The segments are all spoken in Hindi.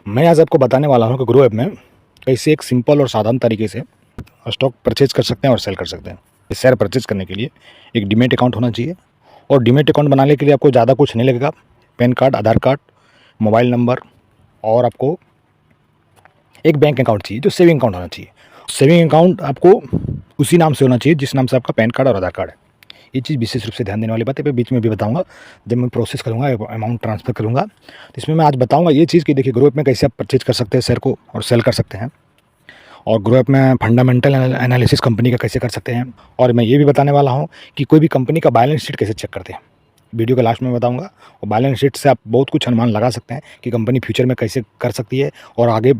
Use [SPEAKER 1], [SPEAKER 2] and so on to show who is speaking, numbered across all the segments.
[SPEAKER 1] मैं आज आपको बताने वाला हूँ कि ग्रो ऐप में कैसे एक सिंपल और साधारण तरीके से स्टॉक परचेज कर सकते हैं और सेल कर सकते हैं। इस शेयर परचेज करने के लिए एक डीमैट अकाउंट होना चाहिए और डीमैट अकाउंट बनाने के लिए आपको ज़्यादा कुछ नहीं लगेगा। पैन कार्ड, आधार कार्ड, मोबाइल नंबर और आपको एक बैंक अकाउंट चाहिए जो सेविंग अकाउंट होना चाहिए। सेविंग अकाउंट आपको उसी नाम से होना चाहिए जिस नाम से आपका पैन कार्ड और आधार कार्ड है। ये चीज़ विशेष रूप से ध्यान देने वाली बात है। बीच में भी बताऊंगा जब मैं प्रोसेस करूंगा, अमाउंट ट्रांसफ़र करूंगा, तो इसमें मैं आज बताऊंगा ये चीज़ कि देखिए ग्रो ऐप में कैसे आप परचेज कर सकते हैं शेयर को और सेल कर सकते हैं, और ग्रो ऐप में फंडामेंटल एनालिसिस कंपनी का कैसे कर सकते हैं, और मैं ये भी बताने वाला हूँ कि कोई भी कंपनी का बैलेंस शीट कैसे चेक करते हैं। वीडियो के लास्ट में बताऊंगा, और बैलेंस शीट से आप बहुत कुछ अनुमान लगा सकते हैं कि कंपनी फ्यूचर में कैसे कर सकती है और आगे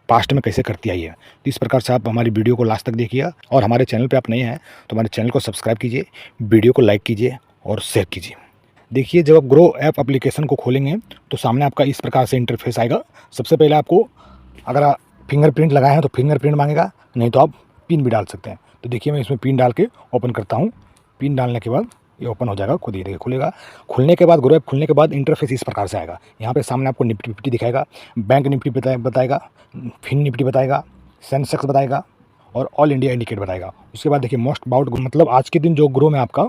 [SPEAKER 1] पास्ट में कैसे करती आई है। तो इस प्रकार से आप हमारी वीडियो को लास्ट तक देखिए, और हमारे चैनल पे आप नए हैं तो हमारे चैनल को सब्सक्राइब कीजिए, वीडियो को लाइक कीजिए और शेयर कीजिए। देखिए, जब आप ग्रो ऐप एप्लीकेशन को खोलेंगे तो सामने आपका इस प्रकार से इंटरफेस आएगा। सबसे पहले आपको अगर आप फिंगरप्रिंट लगाए हैं तो फिंगरप्रिंट मांगेगा, नहीं तो आप पिन भी डाल सकते हैं। तो देखिए मैं इसमें पिन डाल के ओपन करता हूँ। पिन डालने के बाद ये ओपन हो जाएगा, खुद ही देखिए खुलेगा। खुलने के बाद ग्रो ऐप खुलने के बाद इंटरफेस इस प्रकार से आएगा। यहाँ पे सामने आपको निफ्टी फिफ्टी दिखाएगा, बैंक निफ्टी बताएगा, फिन निफ्टी बताएगा, सेंसेक्स बताएगा और ऑल इंडिया इंडिकेट बताएगा। उसके बाद देखिए मोस्ट अबाउट, मतलब आज के दिन जो ग्रो में आपका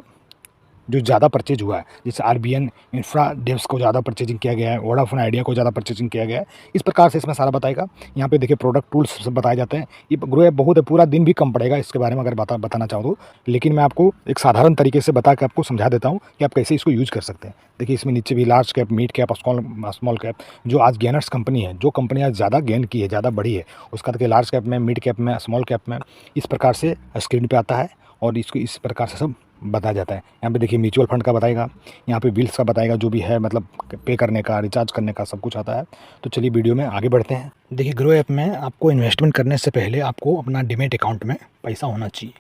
[SPEAKER 1] जो ज़्यादा परचेज हुआ है, जैसे आरबीएन इंफ्रा डेव्स को ज़्यादा परचेजिंग किया गया है, वोडाफोन आइडिया को ज़्यादा परचेजिंग किया गया है, इस प्रकार से इसमें सारा बताएगा। यहाँ पे देखिए प्रोडक्ट टूल्स सब बताए जाते हैं। ये ग्रो ऐप बहुत है, पूरा दिन भी कम पड़ेगा इसके बारे में अगर बताना चाहूँ तो, लेकिन मैं आपको एक साधारण तरीके से बता के आपको समझा देता हूँ कि आप कैसे इसको यूज़ कर सकते हैं। देखिए इसमें नीचे भी large cap, mid cap, small cap, जो आज गेनर्स कंपनी है, जो कंपनी आज ज़्यादा गेन की है, ज़्यादा बड़ी है, उसका देखिए लार्ज कैप में, मिड कैप में, स्मॉल कैप में, इस प्रकार से स्क्रीन पर आता है और इसको इस प्रकार से सब बताया जाता है। यहाँ पे देखिए म्यूचुअल फंड का बताएगा, यहाँ पे बिल्स का बताएगा, जो भी है मतलब पे करने का, रिचार्ज करने का, सब कुछ आता है। तो चलिए वीडियो में आगे बढ़ते हैं। देखिए ग्रो ऐप में आपको इन्वेस्टमेंट करने से पहले आपको अपना डीमैट अकाउंट में पैसा होना चाहिए।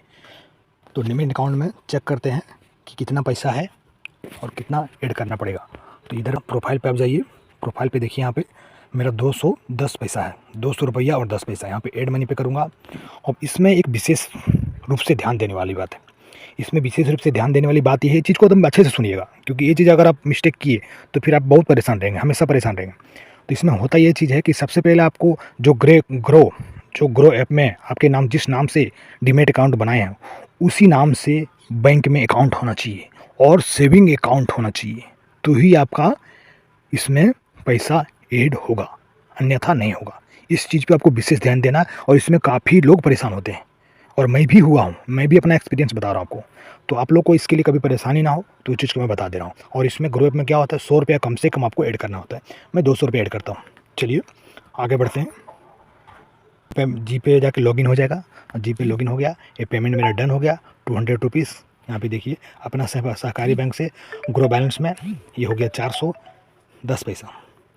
[SPEAKER 1] तो डीमैट अकाउंट में चेक करते हैं कि कितना पैसा है और कितना ऐड करना पड़ेगा। तो इधर प्रोफाइल पर आप जाइए। प्रोफाइल पर देखिए यहाँ पर मेरा 210 पैसा है, 200 रुपया और 10 पैसा। यहाँ पे ऐड मनी पे करूँगा। और इसमें एक विशेष रूप से ध्यान देने वाली बात है। इसमें विशेष रूप से ध्यान देने वाली बात यह है, चीज़ को एकदम अच्छे से सुनिएगा, क्योंकि ये चीज़ अगर आप मिस्टेक किए तो फिर आप बहुत परेशान रहेंगे, हमेशा परेशान रहेंगे। तो इसमें होता ये चीज़ है कि सबसे पहले आपको जो ग्रो ऐप में आपके नाम, जिस नाम से डीमैट अकाउंट बनाए हैं, उसी नाम से बैंक में अकाउंट होना चाहिए और सेविंग अकाउंट होना चाहिए, तो ही आपका इसमें पैसा ऐड होगा, अन्यथा नहीं होगा। इस चीज़ पे आपको विशेष ध्यान देना। और इसमें काफ़ी लोग परेशान होते हैं और मैं भी हुआ हूँ, मैं भी अपना एक्सपीरियंस बता रहा हूँ आपको। तो आप लोग को इसके लिए कभी परेशानी ना हो तो इस चीज़ को मैं बता दे रहा हूँ। और इसमें ग्रो ऐप में क्या होता है, 100 रुपया कम से कम आपको ऐड करना होता है। मैं 200 रुपये ऐड करता हूँ। चलिए आगे बढ़ते हैं। जी पे जाके लॉगिन हो जाएगा, जी पे लॉगिन हो गया, ये पेमेंट मेरा डन हो गया, 200 रुपीज़। यहाँ पे देखिए अपना सहकारी बैंक से ग्रो बैलेंस में ये हो गया 410 पैसा,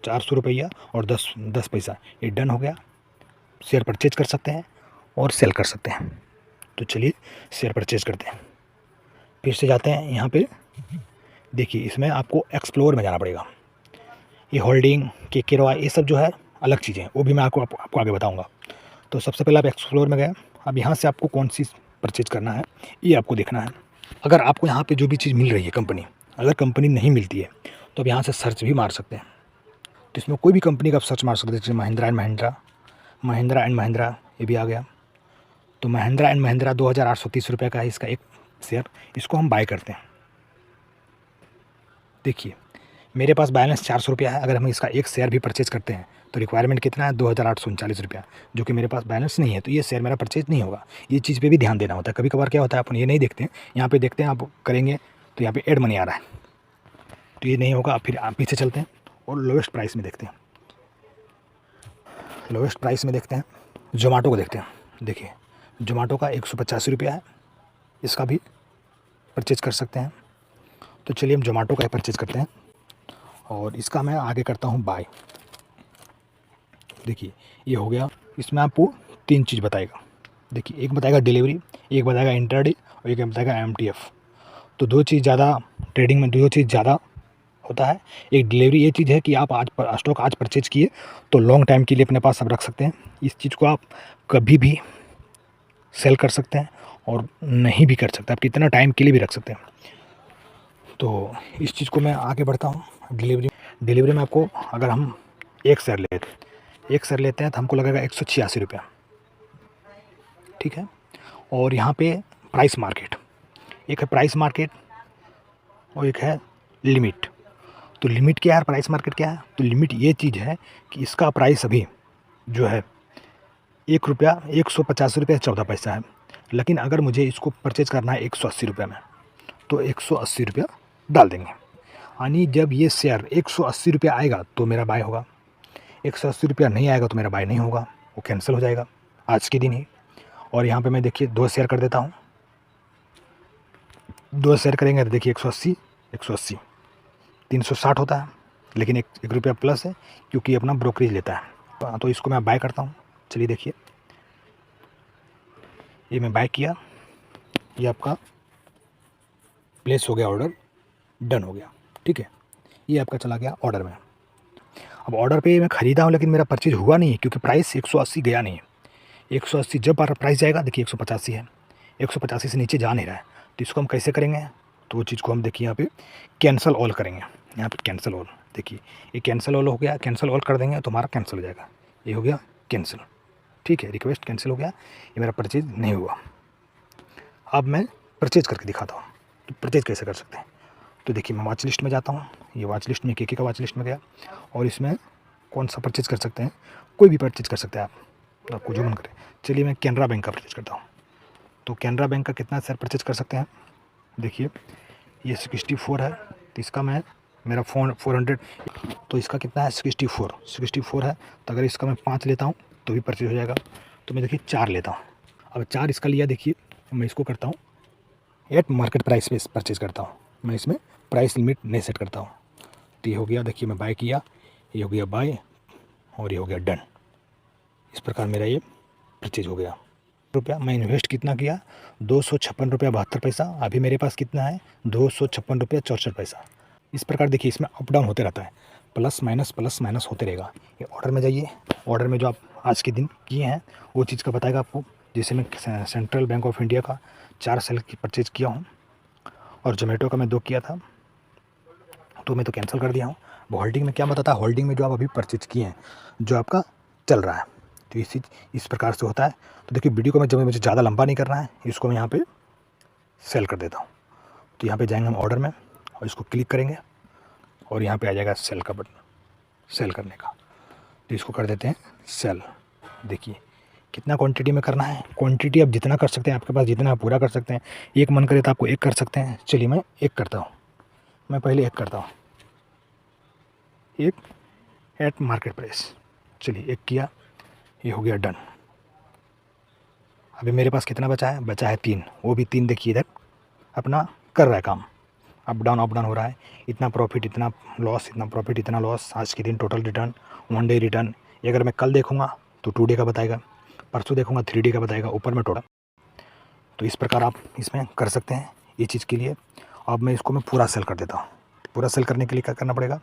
[SPEAKER 1] 400 रुपया और 10 पैसा, ये डन हो गया। शेयर परचेज कर सकते हैं और सेल कर सकते हैं। तो चलिए शेयर परचेज करते हैं। फिर से जाते हैं यहाँ पे। देखिए इसमें आपको एक्सप्लोर में जाना पड़ेगा। ये होल्डिंग के वाई ये सब जो है अलग चीज़ें हैं, वो भी मैं आपको आगे बताऊँगा। तो सबसे पहले आप एक्सप्लोर में गए। अब यहाँ से आपको कौन सी परचेज करना है ये आपको देखना है। अगर आपको यहाँ पे जो भी चीज़ मिल रही है कंपनी, अगर कंपनी नहीं मिलती है तो आप यहाँ से सर्च भी मार सकते हैं। तो इसमें कोई भी कंपनी का आप सर्च मार सकते हैं, जैसे महिंद्रा एंड महिंद्रा, ये भी आ गया। तो महिंद्रा एंड महिंद्रा 2830 रुपये का है इसका एक शेयर, इसको हम बाय करते हैं। देखिए मेरे पास बैलेंस 400 रुपया है। अगर हम इसका एक शेयर भी परचेज करते हैं तो रिक्वायरमेंट कितना है, 2839 रुपया, जो कि मेरे पास बैलेंस नहीं है, तो ये शेयर मेरा परचेज नहीं होगा। ये चीज़ पे भी ध्यान देना होता है। कभी कभार क्या होता है अपन ये नहीं देखते हैं, यहाँ पे देखते हैं आप करेंगे तो यहाँ पे ऐड मनी आ रहा है, तो ये नहीं होगा। फिर आप पीछे चलते हैं और लोएस्ट प्राइस में देखते हैं। लोएस्ट प्राइस में देखते हैं, जोमेटो को देखते हैं। देखिए जोमेटो का 185 रुपया है, इसका भी परचेज कर सकते हैं। तो चलिए हम जोमेटो का परचेज करते हैं और इसका मैं आगे करता हूँ बाय। देखिए ये हो गया। इसमें आपको 3 चीज़ बताएगा। देखिए एक बताएगा डिलीवरी, एक बताएगा इंट्राडे और एक बताएगा एमटीएफ। तो 2 चीज़ ज़्यादा ट्रेडिंग में, 2 चीज़ ज़्यादा होता है। एक डिलीवरी ये चीज़ है कि आप आज स्टॉक आज परचेज किए तो लॉन्ग टाइम के लिए अपने पास सब रख सकते हैं। इस चीज़ को आप कभी भी सेल कर सकते हैं और नहीं भी कर सकते, आप कितना टाइम के लिए भी रख सकते हैं। तो इस चीज़ को मैं आगे बढ़ता हूँ। डिलीवरी में आपको अगर हम एक शेयर लेते, एक शेयर लेते हैं तो हमको लगेगा 186 रुपया, ठीक है। और यहाँ पे प्राइस मार्केट, एक है प्राइस मार्केट और एक है लिमिट। तो लिमिट क्या है, प्राइस मार्केट क्या है? तो लिमिट ये चीज़ है कि इसका प्राइस अभी जो है 150 रुपया 14 पैसा है, लेकिन अगर मुझे इसको परचेज़ करना है 180 रुपये में तो 180 रुपया डाल देंगे। यानी जब ये शेयर 180 रुपया आएगा तो मेरा बाय होगा, 180 रुपया नहीं आएगा तो मेरा बाय नहीं होगा, वो कैंसिल हो जाएगा आज के दिन ही। और यहाँ पे मैं देखिए 2 शेयर कर देता हूँ, 2 शेयर करेंगे तो देखिए 180 180 360 होता है, लेकिन एक रुपया प्लस है क्योंकि ये अपना ब्रोकरेज लेता है। तो इसको मैं बाय करता हूँ। चलिए देखिए, ये मैं बाय किया, ये आपका प्लेस हो गया, ऑर्डर डन हो गया, ठीक है। ये आपका चला गया ऑर्डर में। अब ऑर्डर पे मैं ख़रीदा हूँ लेकिन मेरा परचेज हुआ नहीं है क्योंकि प्राइस 180 गया नहीं है। 180 जब प्राइस जाएगा, देखिए 185 है, 185 से नीचे जा नहीं रहा है। तो इसको हम कैसे करेंगे? तो वो चीज़ को हम देखिए यहाँ पे कैंसल ऑल करेंगे। यहाँ पे कैंसल ऑल, देखिए ये कैंसल ऑल हो गया, कैंसल ऑल कर देंगे तो हमारा कैंसिल हो जाएगा। ये हो गया कैंसिल, ठीक है, रिक्वेस्ट कैंसिल हो गया, ये मेरा परचेज नहीं हुआ। अब मैं परचेज करके दिखाता हूँ तो परचेज कैसे कर सकते हैं। तो देखिए मैं वॉच लिस्ट में जाता हूँ, ये वॉच लिस्ट में केके का वॉच लिस्ट में गया और इसमें कौन सा परचेज कर सकते हैं, कोई भी परचेज कर सकते हैं आप, आपको जो मन करे। चलिए मैं कैनरा बैंक का परचेज करता हूँ। तो कैनरा बैंक का कितना शेयर परचेज कर सकते हैं? देखिए ये 64 है, तो इसका मैं मेरा फ़ोन 400, तो इसका कितना है 64 है। तो अगर इसका मैं 5 लेता हूँ तो भी परचेज हो जाएगा। तो मैं देखिए 4 लेता हूँ। अब 4 इसका लिया, देखिए मैं इसको करता हूँ एट मार्केट प्राइस पे परचेज करता हूँ, मैं इसमें प्राइस लिमिट नहीं सेट करता हूँ। तो ये हो गया, देखिए मैं बाय किया, ये हो गया बाय और ये हो गया डन। इस प्रकार मेरा ये परचेज हो गया। रुपया मैं इन्वेस्ट कितना किया? 256 रुपया 72 पैसा। अभी मेरे पास कितना है? 256 रुपया 64 पैसा। इस प्रकार देखिए इसमें अप डाउन होते रहता है, प्लस माइनस होते रहेगा। ये ऑर्डर में जाइए, ऑर्डर में जो आप आज के दिन किए हैं वो चीज़ का बताएगा आपको। जैसे मैं सेंट्रल बैंक ऑफ इंडिया का 4 सेल की परचेज किया हूँ और जोमेटो का मैं 2 किया था, तो मैं तो कैंसिल कर दिया हूँ। होल्डिंग में क्या बताता है? होल्डिंग में जो आप अभी परचेज किए हैं, जो आपका चल रहा है, तो इस प्रकार से होता है। तो देखिए वीडियो को मैं, जब मुझे ज़्यादा लंबा नहीं करना है, इसको मैं यहाँ पे सेल कर देता हूँ। तो यहाँ पे जाएंगे हम ऑर्डर में और इसको क्लिक करेंगे और यहाँ पे आ जाएगा सेल का बटन, सेल करने का। तो इसको कर देते हैं सेल। देखिए कितना क्वांटिटी में करना है, क्वांटिटी आप जितना कर सकते हैं, आपके पास जितना आप पूरा कर सकते हैं। एक मन करे तो आपको एक कर सकते हैं। चलिए मैं एक करता हूँ, मैं पहले एक करता हूँ, एक एट मार्केट प्राइस। चलिए एक किया, ये हो गया डन। अभी मेरे पास कितना बचा है? बचा है 3, वो भी 3 देखिए इधर अपना कर रहा है काम, अप डाउन हो रहा है। इतना प्रॉफिट इतना लॉस, इतना प्रॉफिट इतना लॉस। आज के दिन टोटल रिटर्न, 1 डे रिटर्न। ये अगर मैं कल देखूँगा तो 2 डे का बताएगा, परसों देखूँगा 3 डे का बताएगा, ऊपर में टोटल। तो इस प्रकार आप इसमें कर सकते हैं ये चीज़ के लिए। अब मैं इसको मैं पूरा सेल कर देता हूँ। पूरा सेल करने के लिए क्या करना पड़ेगा?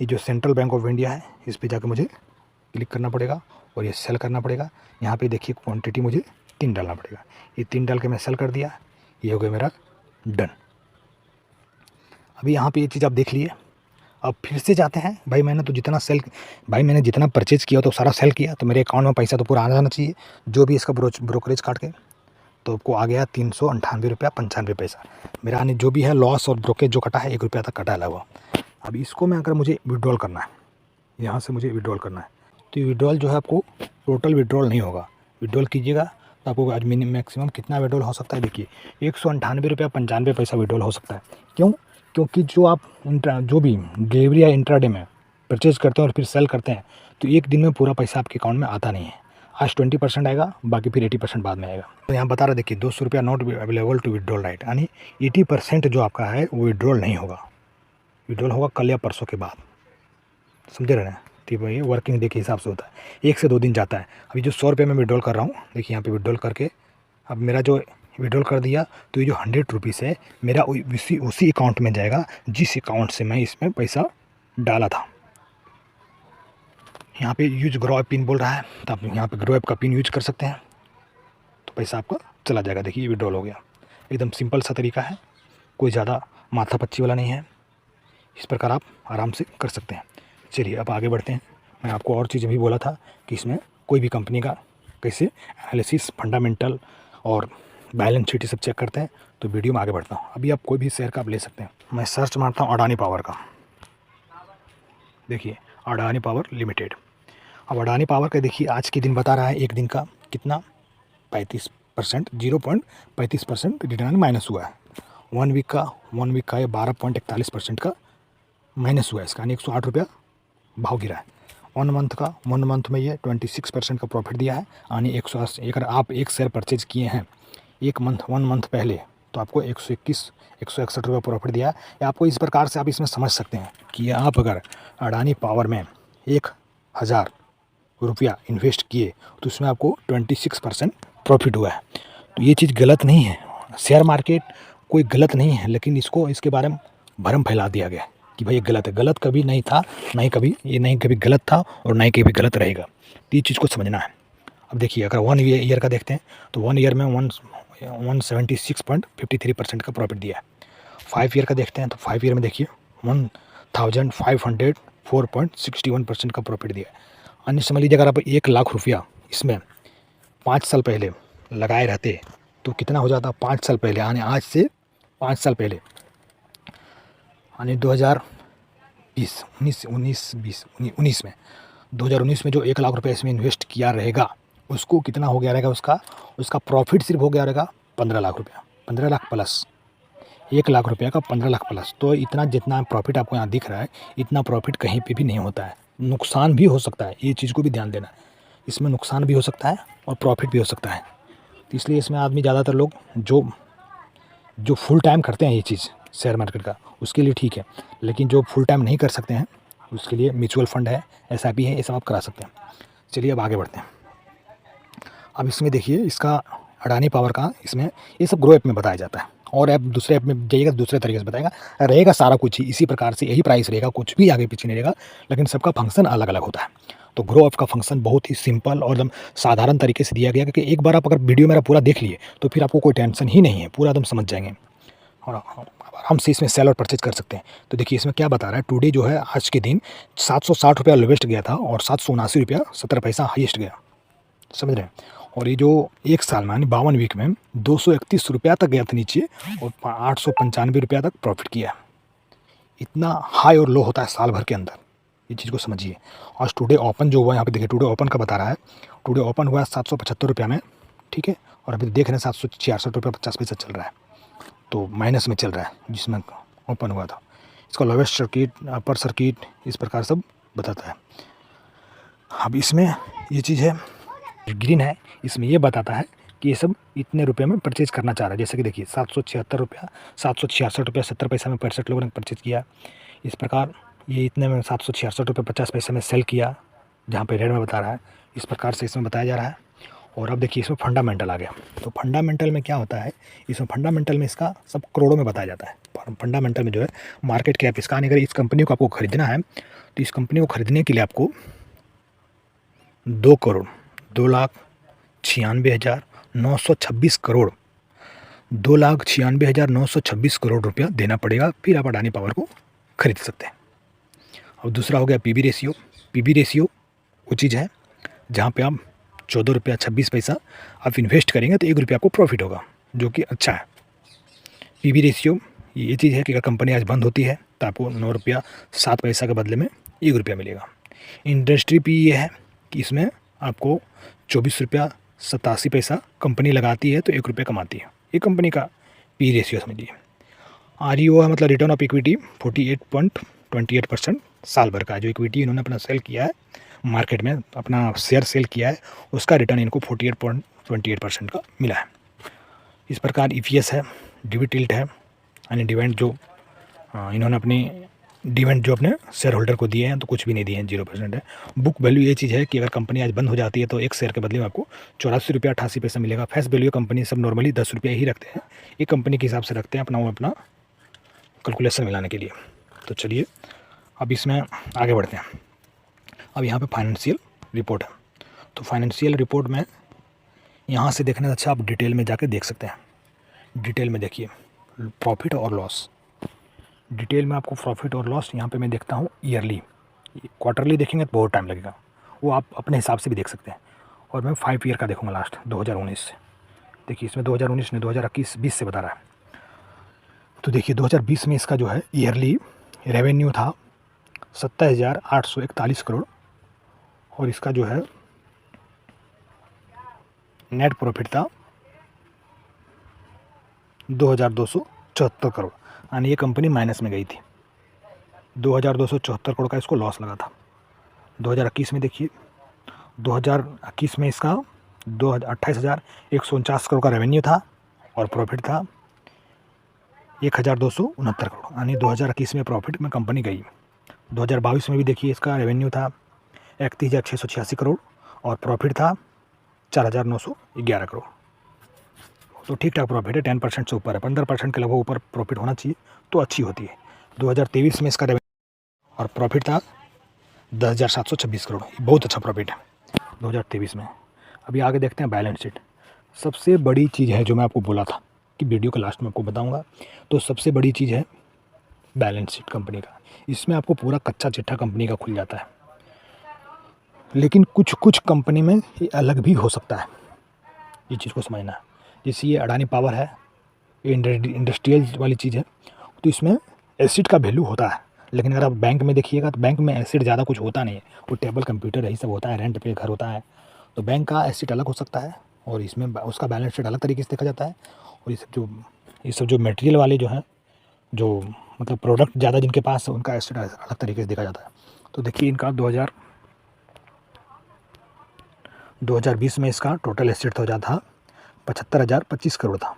[SPEAKER 1] ये जो सेंट्रल बैंक ऑफ इंडिया है इस पर जाकर मुझे क्लिक करना पड़ेगा और ये सेल करना पड़ेगा। यहाँ पे देखिए क्वांटिटी मुझे 3 डालना पड़ेगा। ये 3 डाल के मैं सेल कर दिया, ये हो गया मेरा डन। अभी यहाँ पे ये चीज़ आप देख लिए। अब फिर से जाते हैं, भाई मैंने जितना परचेज़ किया तो सारा सेल किया, तो मेरे अकाउंट में पैसा तो पूरा आ जाना चाहिए, जो भी इसका ब्रोकरेज काट के। तो आपको आ गया 398 रुपया 95 पैसा। मेरा यानी जो भी है लॉस और ब्रोकरेज जो कटा है 1 रुपया तक कटा हुआ। अब इसको मैं अगर मुझे विड्रॉल करना है, यहाँ से मुझे विड्रॉल करना है, तो ये विड्रॉल जो है आपको टोटल विड्रॉल नहीं होगा। विड्रॉल कीजिएगा तो आपको आज मैक्सिमम कितना विड्रॉल हो सकता है? देखिए 198 रुपया 95 पैसा विड्रॉल हो सकता है। क्यों? क्योंकि जो आप जो भी डिलीवरी या इंट्राडे में परचेज़ करते हैं और फिर सेल करते हैं, तो एक दिन में पूरा पैसा आपके अकाउंट में आता नहीं है। आज 20% आएगा, बाकी फिर 80% बाद में आएगा। तो यहाँ बता रहा देखिए 200 रुपया not available to withdrawal right, यानी 80% जो आपका है वो विड्रॉल नहीं होगा। विड्रॉल होगा कल या परसों के बाद, समझे रहे हैं? तो भाई वर्किंग डे के हिसाब से होता है, 1 से 2 दिन जाता है। अभी जो 100 रुपये में विड्रॉल कर रहा हूँ, देखिए यहाँ पे विड्रॉल करके अब मेरा जो विड्रॉल कर दिया, तो ये जो 100 रुपीज़ है मेरा उसी अकाउंट में जाएगा जिस अकाउंट से मैं इसमें पैसा डाला था। यहाँ पे यूज ग्रो ऐप पिन बोल रहा है, तो आप यहाँ पे ग्रो ऐप का पिन यूज कर सकते हैं, तो पैसा आपका चला जाएगा। देखिए विड्रॉल हो गया, एकदम सिंपल सा तरीका है, कोई ज़्यादा माथा पच्ची वाला नहीं है। इस प्रकार आप आराम से कर सकते हैं। चलिए अब आगे बढ़ते हैं। मैं आपको और चीज़ें भी बोला था कि इसमें कोई भी कंपनी का कैसे एनालिसिस, फंडामेंटल और बैलेंस शीट ये सब चेक करते हैं। तो वीडियो में आगे बढ़ता हूँ। अभी आप कोई भी शेयर का आप ले सकते हैं। मैं सर्च मारता हूँ अडानी पावर का। देखिए अडानी पावर लिमिटेड। अब अडानी पावर का देखिए आज के दिन बता रहा है एक दिन का कितना 35%, 0.35% रिटर्न माइनस हुआ है। वन वीक का ये 12.41% का माइनस हुआ है इसका, यानी 108 रुपया भाव गिरा है। वन मंथ में ये 26% का प्रॉफिट दिया है, यानी 180। अगर आप एक शेयर परचेज किए हैं वन मंथ पहले तो आपको 161 रुपये प्रॉफिट दिया है। या आपको इस प्रकार से आप इसमें समझ सकते हैं कि आप अगर अडानी पावर में 1000 रुपया इन्वेस्ट किए तो उसमें आपको 26% प्रॉफिट हुआ है। तो ये चीज़ गलत नहीं है, शेयर मार्केट कोई गलत नहीं है, लेकिन इसके बारे में भ्रम फैला दिया गया कि भाई ये गलत है। गलत कभी नहीं था, नहीं कभी गलत था और नहीं कभी गलत रहेगा। तो ये चीज़ को समझना है। अब देखिए अगर 1 ईयर का देखते हैं तो 1 ईयर में 176.53% का प्रॉफिट दिया है। 5 ईयर का देखते हैं तो 5 ईयर में देखिए 1504.61% का प्रॉफिट दिया है। अन्य समझ लीजिए अगर आप 1 लाख रुपया इसमें 5 साल पहले लगाए रहते तो कितना हो जाता। 5 साल पहले यानी आज से 5 साल पहले यानी 2019 में 2019 में जो 1 लाख रुपये इसमें इन्वेस्ट किया रहेगा उसको कितना हो गया रहेगा, उसका प्रॉफिट सिर्फ हो गया रहेगा 15 लाख रुपया, 15 लाख प्लस 1 लाख रुपये का 15 लाख प्लस। तो इतना जितना प्रॉफिट आपको यहाँ दिख रहा है इतना प्रॉफिट कहीं पे भी नहीं होता है। नुकसान भी हो सकता है, ये चीज़ को भी ध्यान देना है। इसमें नुकसान भी हो सकता है और प्रॉफिट भी हो सकता है। तो इसलिए इसमें आदमी ज़्यादातर लोग जो फुल टाइम करते हैं ये चीज़ शेयर मार्केट का उसके लिए ठीक है, लेकिन जो फुल टाइम नहीं कर सकते हैं उसके लिए म्यूचुअल फंड है, SIP है, ये सब आप करा सकते हैं। चलिए अब आगे बढ़ते हैं। अब इसमें देखिए इसका अडानी पावर का इसमें ये सब ग्रो ऐप में बताया जाता है, और ऐप दूसरे ऐप में जाइएगा दूसरे तरीके से बताएगा रहेगा। सारा कुछ ही इसी प्रकार से यही प्राइस रहेगा, कुछ भी आगे पीछे नहीं रहेगा, लेकिन सबका फंक्शन अलग अलग होता है। तो ग्रो ऐप का फंक्शन बहुत ही सिंपल और एकदम साधारण तरीके से दिया गया, क्योंकि एक बार आप अगर वीडियो मेरा पूरा देख लिए तो फिर आपको कोई टेंशन ही नहीं है, पूरा एकदम समझ जाएंगे और आराम से इसमें सेल और परचेज कर सकते हैं। तो देखिए इसमें क्या बता रहा है, टुडे जो है आज के दिन 760 रुपया लोवेस्ट गया था और 779 रुपया 70 पैसा हाईएस्ट गया, समझ रहे हैं। और ये जो एक साल में यानी 52 वीक में 231 रुपया तक गया था नीचे और 895 रुपया तक प्रॉफिट किया। इतना हाई और लो होता है साल भर के अंदर, ये चीज़ को समझिए। आज टुडे ओपन जो हुआ यहाँ पे देखिए, टुडे ओपन का बता रहा है, टुडे ओपन हुआ है 775 रुपया में, ठीक है। और अभी देख रहे हैं 766 रुपया 50 पैसा चल रहा है, तो माइनस में चल रहा है जिसमें ओपन हुआ था। इसका लोवेस्ट सर्किट, अपर सर्किट, इस प्रकार सब बताता है। अब इसमें ये चीज़ है ग्रीन है, इसमें ये बताता है कि ये सब इतने रुपए में परचेज करना चाह रहा है। जैसे कि देखिए 776 रुपया 766 रुपया 70 पैसा में 65 लोगों ने परचेज किया। इस प्रकार ये इतने में 766 रुपये 50 पैसे में सेल किया, जहाँ पे रेड में बता रहा है। इस प्रकार से इसमें बताया जा रहा है। और अब देखिए इसमें फंडामेंटल आ गया। तो फंडामेंटल में क्या होता है, इसमें फंडामेंटल में इसका सब करोड़ों में बताया जाता है। फंडामेंटल में जो है मार्केट कैप इसका, अगर इस कंपनी को आपको ख़रीदना है तो इस कंपनी को ख़रीदने के लिए आपको 2,96,926 करोड़ 2,96,926 करोड़ रुपया देना पड़ेगा, फिर आप अडानी पावर को खरीद सकते हैं। अब दूसरा हो गया पीबी रेशियो। पीबी रेशियो वो चीज़ है जहाँ पे आप 14 रुपया 26 पैसा आप इन्वेस्ट करेंगे तो 1 रुपया आपको प्रॉफिट होगा, जो कि अच्छा है। पीबी रेशियो ये चीज़ है कि अगर कंपनी आज बंद होती है तो आपको 9 रुपया 7 पैसा के बदले में 1 रुपया मिलेगा। इंडस्ट्री पी ये है कि इसमें आपको 24 रुपया 87 पैसा कंपनी लगाती है तो 1 रुपया कमाती है। ये कंपनी का पी रेशियो समझिए। ROE है मतलब रिटर्न ऑफ इक्विटी 48.28% साल भर का, जो इक्विटी इन्होंने अपना सेल किया है मार्केट में, अपना शेयर सेल किया है, उसका रिटर्न इनको 48.28% का मिला है। इस प्रकार EPS है, डिविडेंड है, यानी डिविडेंड जो इन्होंने अपनी डिविडेंड जो अपने शेयर होल्डर को दिए हैं तो कुछ भी नहीं दिए हैं, 0% है। बुक वैल्यू ये चीज़ है कि अगर कंपनी आज बंद हो जाती है तो एक शेयर के बदले में आपको 84 रुपया 88 पैसा मिलेगा। फेस वैल्यू कंपनी सब नॉर्मली 10 रुपया ही रखते हैं, ये कंपनी के हिसाब से रखते हैं अपना कैलकुलेशन मिलाने के लिए। तो चलिए अब इसमें आगे बढ़ते हैं। अब यहाँ पे फाइनेंशियल रिपोर्ट है, तो फाइनेंशियल रिपोर्ट में यहाँ से देखने से अच्छा आप डिटेल में जाके देख सकते हैं। डिटेल में देखिए प्रॉफिट और लॉस, डिटेल में आपको प्रॉफिट और लॉस यहाँ पे मैं देखता हूँ ईयरली, क्वार्टरली देखेंगे तो बहुत टाइम लगेगा, वो आप अपने हिसाब से भी देख सकते हैं। और मैं 5 ईयर का देखूँगा लास्ट 2019 से। देखिए इसमें 2019 ने 2021-20 से बता रहा है। तो देखिए 2020 में इसका जो है ईयरली रेवेन्यू था 27,841 करोड़, और इसका जो है नेट प्रॉफिट था 2,274 करोड़, यानी ये कंपनी माइनस में गई थी। 2,274 करोड़ का इसको लॉस लगा था। 2021 में देखिए 2021 में इसका 28,149 करोड़ का रेवेन्यू था और प्रॉफिट था 1,269 करोड़, यानी 2021 में प्रॉफिट में कंपनी गई। 2022 में भी देखिए इसका रेवेन्यू था 31,686 करोड़ और प्रॉफिट था 4,911 करोड़। तो ठीक ठाक प्रॉफिट है, 10% से ऊपर है, 15% के लगभग ऊपर प्रॉफिट होना चाहिए तो अच्छी होती है। 2023 में इसका रेवेन्यू और प्रॉफिट था 10,726 करोड़, बहुत अच्छा प्रॉफिट है 2023 में। अभी आगे देखते हैं बैलेंस शीट। सबसे बड़ी चीज़ है जो मैं आपको बोला था कि वीडियो के लास्ट में आपको बताऊंगा, तो सबसे बड़ी चीज़ है बैलेंस शीट कंपनी का। इसमें आपको पूरा कच्चा चिट्ठा कंपनी का खुल जाता है, लेकिन कुछ कुछ कंपनी में ये अलग भी हो सकता है, ये चीज़ को समझना है। जैसे ये अडानी पावर है, ये इंडस्ट्रियल वाली चीज़ है, तो इसमें एसिड का वैल्यू होता है। लेकिन अगर आप बैंक में देखिएगा तो बैंक में एसिड ज़्यादा कुछ होता नहीं है, वो टेबल कंप्यूटर यही सब होता है, रेंट पे घर होता है। तो बैंक का एसिड अलग हो सकता है और इसमें उसका बैलेंस शीट अलग तरीके से देखा जाता है। और ये सब जो मटेरियल वाले जो हैं, जो मतलब प्रोडक्ट ज़्यादा जिनके पास है, उनका एसिड अलग तरीके से देखा जाता है। तो देखिए इनका 2020 में इसका टोटल एसिड हो जाता था 75,025 करोड़ था,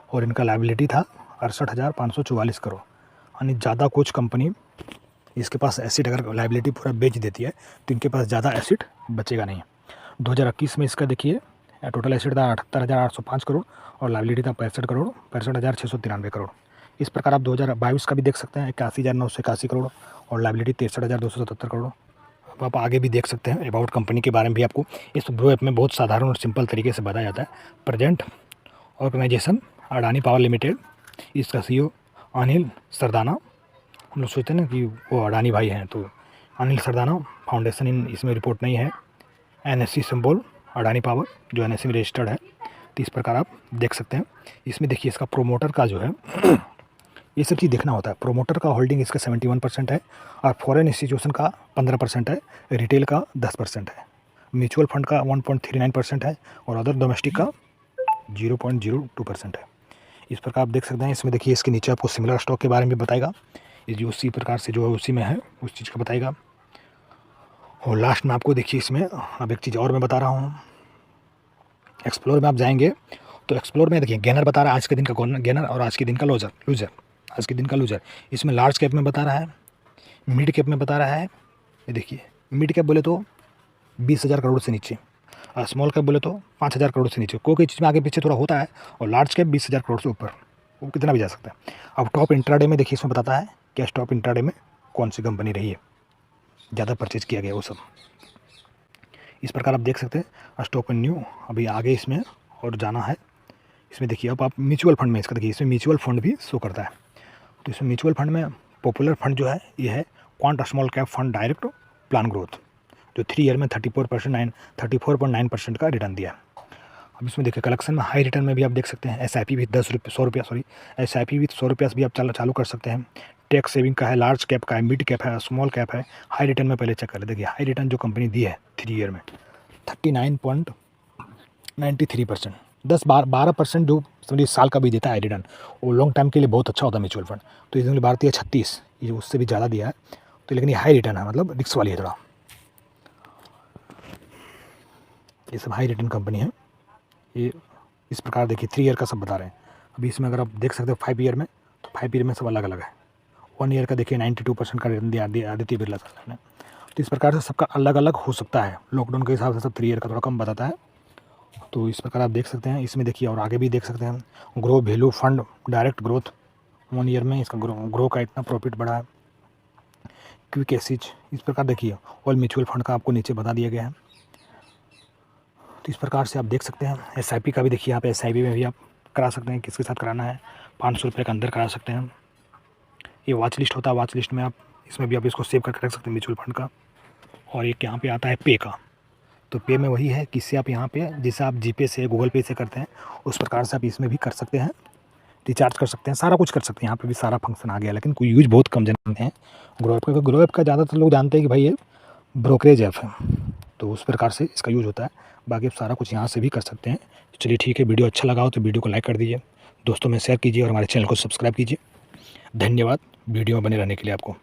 [SPEAKER 1] और इनका लायबिलिटी था 68,544 करोड़। यानी ज़्यादा कुछ कंपनी इसके पास एसिड अगर लायबिलिटी पूरा बेच देती है तो इनके पास ज़्यादा एसिड बचेगा नहीं। 2021 में इसका देखिए टोटल एसिड था 78,805 करोड़ और लायबिलिटी था 65,693 करोड़। इस प्रकार आप 2022 का भी देख सकते हैं 81,981 करोड़ और लायबिलिटी 63,277 करोड़। अब आप आगे भी देख सकते हैं। अबाउट कंपनी के बारे में भी आपको इस ग्रो ऐप में बहुत साधारण और सिंपल तरीके से बताया जाता है। Present organization Adani power limited, इसका CEO अनिल सरदाना। हम लोग सोचते हैं ना कि वो अडानी भाई हैं, तो अनिल सरदाना फाउंडेशन इसमें रिपोर्ट नहीं है। NSE सिंबल अडानी पावर जो NSE में रजिस्टर्ड है। तो इस प्रकार आप देख सकते हैं। इसमें देखिए इसका प्रोमोटर का जो है ये सब चीज़ देखना होता है। प्रोमोटर का होल्डिंग इसका 71% है और फॉरेन इंस्टीट्यूशन का 15% है, रिटेल का 10% है, म्यूचुअल फंड का 1.39% है और अदर डोमेस्टिक का 0.02% है। इस प्रकार आप देख सकते हैं। इसमें देखिए इसके नीचे आपको सिमिलर स्टॉक के बारे में बताएगा, ये जो उसी प्रकार से जो है उसी में है उस चीज़ का बताएगा। और लास्ट में आपको देखिए इसमें अब एक चीज़ और मैं बता रहा हूँ। एक्सप्लोर में आप जाएंगे तो एक्सप्लोर में देखिए गेनर बता रहा है, आज के दिन का गेनर और आज के दिन का लूजर, आज के दिन का लूजर। इसमें लार्ज कैप में बता रहा है, मिड कैप में बता रहा है। ये देखिए मिड कैप बोले तो 20,000 करोड़ से नीचे, और स्मॉल कैप बोले तो 5,000 करोड़ से नीचे। कोई चीज़ में आगे पीछे थोड़ा होता है, और लार्ज कैप 20,000 करोड़ से ऊपर वो कितना भी जा सकता है। अब टॉप इंट्राडे में देखिए इसमें बताता है कि टॉप इंट्राडे में कौन सी कंपनी रही है, ज़्यादा परचेज किया गया वो सब। इस प्रकार आप देख सकते हैं स्टॉक न्यू। अभी आगे इसमें और जाना है। इसमें देखिए अब आप म्यूचुअल फंड में इसका देखिए, इसमें म्यूचुअल फंड भी शो करता है। तो इसमें म्यूचुअल फंड में पॉपुलर फंड जो है ये है quant small cap fund direct plan growth, जो 3 ईयर में 34.9% का रिटर्न दिया। अब इसमें देखिए कलेक्शन में हाई रिटर्न में भी आप देख सकते हैं। SIP भी 100 रुपया SIP भी 100 रुपया भी आप चालू कर सकते हैं। टैक्स सेविंग का है, लार्ज कैप का है, मिड कैप है, स्मॉल कैप है। हाई रिटर्न में पहले चेक कर ले। देखिए हाई रिटर्न जो कंपनी दी है 3 ईयर में 39.93%, 12% जो समझिए साल का भी देता है रिटर्न, वो लॉन्ग टाइम के लिए बहुत अच्छा होता है म्यूचुअल फंड। तो इसमें भारतीय 36, ये उससे भी ज़्यादा दिया है। तो लेकिन ये हाई रिटर्न है, मतलब रिस्क वाली है थोड़ा। ये सब हाई रिटर्न कंपनी है। ये इस प्रकार देखिए 3 ईयर का सब बता रहे हैं। अभी इसमें अगर आप देख सकते हो 5 ईयर में, तो 5 ईयर में सब अलग अलग है। 1 ईयर का देखिए 92% का रिटर्न दिया आदित्य बिरला साहब ने। तो इस प्रकार से सबका अलग अलग हो सकता है। लॉकडाउन के हिसाब से सब 3 ईयर का थोड़ा कम बताता है। तो इस प्रकार आप देख सकते हैं। इसमें देखिए और आगे भी देख सकते हैं grow value fund direct growth 1 year में इसका ग्रो का इतना प्रॉफिट बढ़ा है। क्विक एसिज, इस प्रकार देखिए ऑल म्यूचुअल फंड का आपको नीचे बता दिया गया है। तो इस प्रकार से आप देख सकते हैं। SIP का भी देखिए यहाँ पे SIP में भी आप करा सकते हैं, किसके साथ कराना है 500 रुपये के अंदर करा सकते हैं। ये वॉच लिस्ट होता है, वॉच लिस्ट में आप इसमें भी आप इसको सेव करके रख सकते हैं म्यूचुअल फंड का। और एक यहाँ पे आता है पे का, तो पे में वही है कि इससे आप यहाँ पे जैसे आप जीपे से गूगल पे से करते हैं उस प्रकार से आप इसमें भी कर सकते हैं, रिचार्ज कर सकते हैं, सारा कुछ कर सकते हैं। यहाँ पे भी सारा फंक्शन आ गया, लेकिन कोई यूज बहुत कम जानते हैं ग्रो ऐप का। ग्रो ऐप का ज़्यादातर लोग जानते हैं कि भाई ये ब्रोकरेज ऐप है, तो उस प्रकार से इसका यूज़ होता है। बाकी आप सारा कुछ यहाँ से भी कर सकते हैं। चलिए ठीक है, वीडियो अच्छा लगा हो तो वीडियो को लाइक कर दीजिए, दोस्तों में शेयर कीजिए और हमारे चैनल को सब्सक्राइब कीजिए। धन्यवाद वीडियो में बने रहने के लिए आपको।